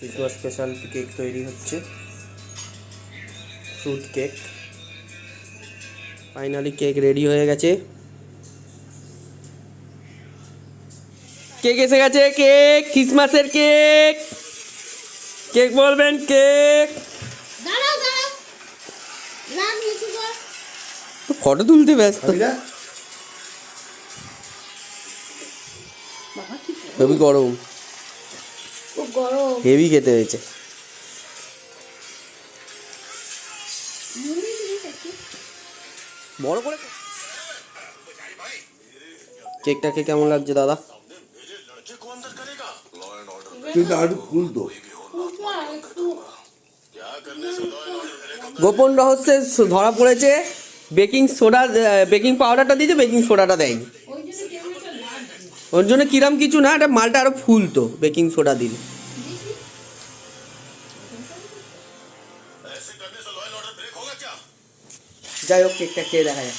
Christmas special cake তৈরি হচ্ছে, fruit cake. Finally cake ready হয়ে গেছে। কেক এসে গেছে, কেক, ক্রিসমাসের কেক। কেক বলবেন, কেক। ফটো তুলতে ব্যস্ত। হেভি গরম, হেভি খেতে হয়েছে। বড় করে কেকটাকে কেমন লাগছে দাদা? গোপন রহস্যে ধরা পড়েছে, বেকিং সোডা, বেকিং পাউডারটা দিয়েছে, বেকিং সোডাটা দেয়নি। ওর জন্য কিরম কিছু না, এটা মালটা আরো ফুলতো বেকিং সোডা দিলে। যাই হোক, কেকটা খেয়ে দেখা যাক।